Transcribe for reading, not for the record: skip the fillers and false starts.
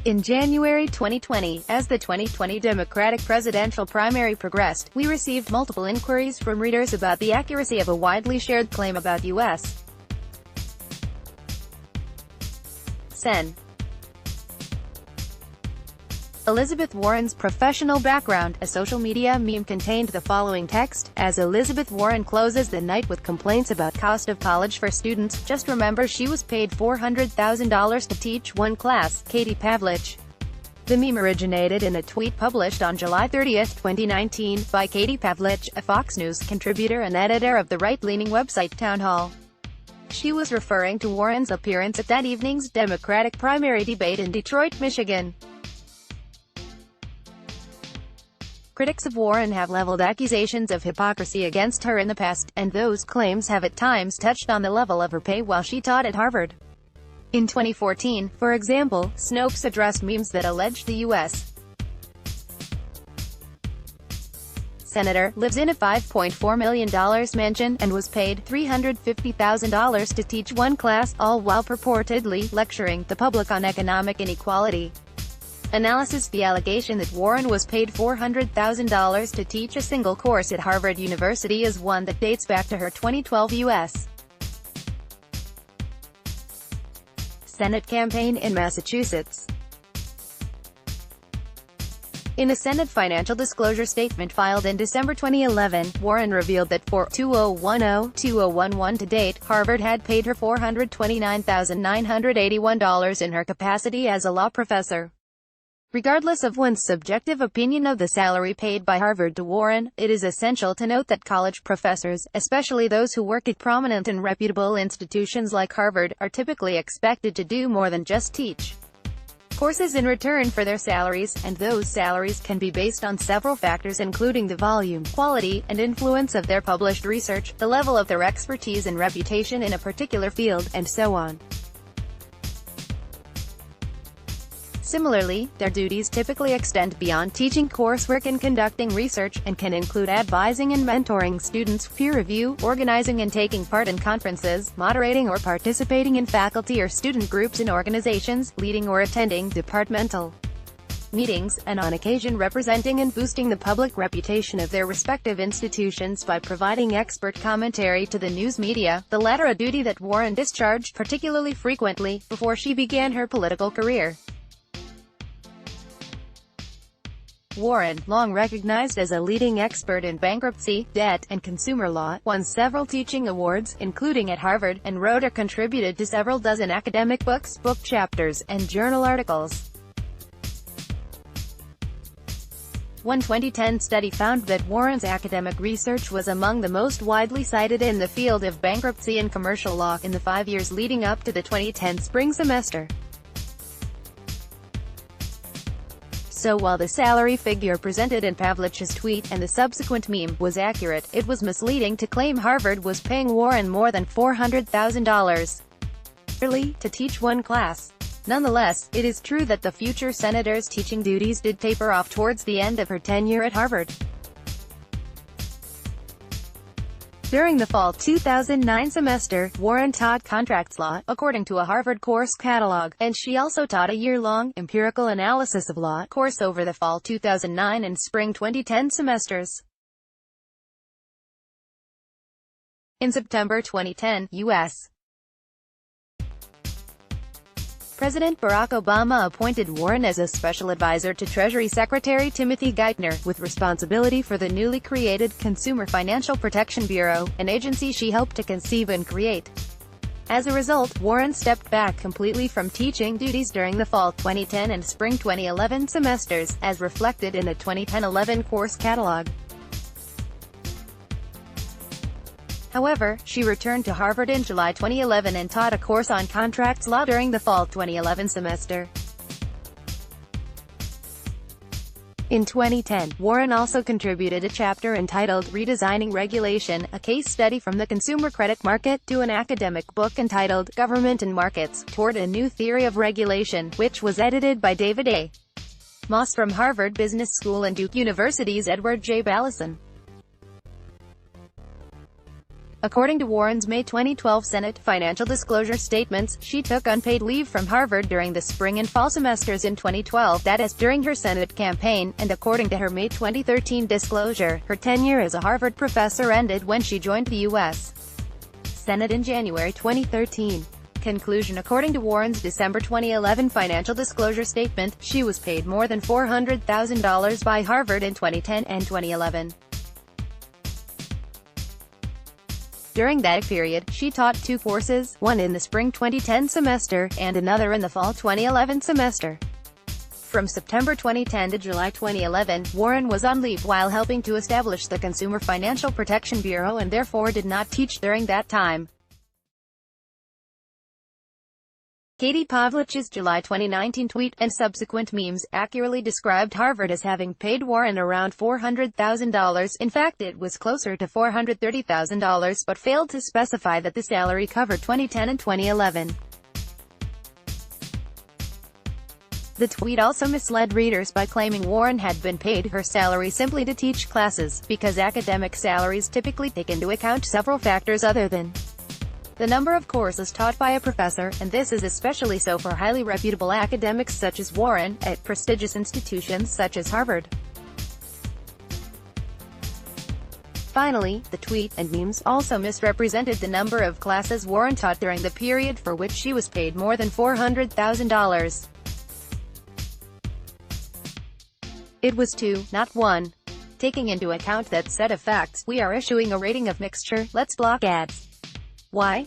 In January 2020, as the 2020 Democratic presidential primary progressed, we received multiple inquiries from readers about the accuracy of a widely shared claim about U.S. Sen. Elizabeth Warren's professional background. A social media meme contained the following text: as Elizabeth Warren closes the night with complaints about cost of college for students, just remember she was paid $400,000 to teach one class. Katie Pavlich. The meme originated in a tweet published on July 30, 2019, by Katie Pavlich, a Fox News contributor and editor of the right-leaning website Town Hall. She was referring to Warren's appearance at that evening's Democratic primary debate in Detroit, Michigan. Critics of Warren have leveled accusations of hypocrisy against her in the past, and those claims have at times touched on the level of her pay while she taught at Harvard. In 2014, for example, Snopes addressed memes that alleged the U.S. Senator lives in a $5.4 million mansion, and was paid $350,000 to teach one class, all while purportedly lecturing the public on economic inequality. Analysis: the allegation that Warren was paid $400,000 to teach a single course at Harvard University is one that dates back to her 2012 U.S. Senate campaign in Massachusetts. In a Senate financial disclosure statement filed in December 2011, Warren revealed that for 2010-2011 to date, Harvard had paid her $429,981 in her capacity as a law professor. Regardless of one's subjective opinion of the salary paid by Harvard to Warren, it is essential to note that college professors, especially those who work at prominent and reputable institutions like Harvard, are typically expected to do more than just teach courses in return for their salaries, and those salaries can be based on several factors including the volume, quality, and influence of their published research, the level of their expertise and reputation in a particular field, and so on. Similarly, their duties typically extend beyond teaching coursework and conducting research, and can include advising and mentoring students, peer review, organizing and taking part in conferences, moderating or participating in faculty or student groups in organizations, leading or attending departmental meetings, and on occasion representing and boosting the public reputation of their respective institutions by providing expert commentary to the news media, the latter a duty that Warren discharged particularly frequently before she began her political career. Warren, long recognized as a leading expert in bankruptcy, debt, and consumer law, won several teaching awards, including at Harvard, and wrote or contributed to several dozen academic books, book chapters, and journal articles. One 2010 study found that Warren's academic research was among the most widely cited in the field of bankruptcy and commercial law in the 5 years leading up to the 2010 spring semester. So while the salary figure presented in Pavlich's tweet, and the subsequent meme, was accurate, it was misleading to claim Harvard was paying Warren more than $400,000 yearly to teach one class. Nonetheless, it is true that the future senator's teaching duties did taper off towards the end of her tenure at Harvard. During the fall 2009 semester, Warren taught contracts law, according to a Harvard course catalog, and she also taught a year-long, empirical analysis of law, course over the fall 2009 and spring 2010 semesters. In September 2010, U.S. President Barack Obama appointed Warren as a special advisor to Treasury Secretary Timothy Geithner, with responsibility for the newly created Consumer Financial Protection Bureau, an agency she helped to conceive and create. As a result, Warren stepped back completely from teaching duties during the fall 2010 and spring 2011 semesters, as reflected in the 2010-11 course catalog. However, she returned to Harvard in July 2011 and taught a course on contracts law during the fall 2011 semester. In 2010, Warren also contributed a chapter entitled Redesigning Regulation, a case study from the consumer credit market, to an academic book entitled Government and Markets, Toward a New Theory of Regulation, which was edited by David A. Moss from Harvard Business School and Duke University's Edward J. Ballison. According to Warren's May 2012 Senate financial disclosure statements, she took unpaid leave from Harvard during the spring and fall semesters in 2012, that is, during her Senate campaign, and according to her May 2013 disclosure, her tenure as a Harvard professor ended when she joined the U.S. Senate in January 2013. Conclusion: according to Warren's December 2011 financial disclosure statement, she was paid more than $400,000 by Harvard in 2010 and 2011. During that period, she taught 2 courses, one in the spring 2010 semester, and another in the fall 2011 semester. From September 2010 to July 2011, Warren was on leave while helping to establish the Consumer Financial Protection Bureau and therefore did not teach during that time. Katie Pavlich's July 2019 tweet and subsequent memes accurately described Harvard as having paid Warren around $400,000. In fact, it was closer to $430,000, but failed to specify that the salary covered 2010 and 2011. The tweet also misled readers by claiming Warren had been paid her salary simply to teach classes, because academic salaries typically take into account several factors other than the number of courses taught by a professor, and this is especially so for highly reputable academics such as Warren, at prestigious institutions such as Harvard. Finally, the tweet and memes also misrepresented the number of classes Warren taught during the period for which she was paid more than $400,000. It was 2, not 1. Taking into account that set of facts, we are issuing a rating of mixture. Let's block ads. Why?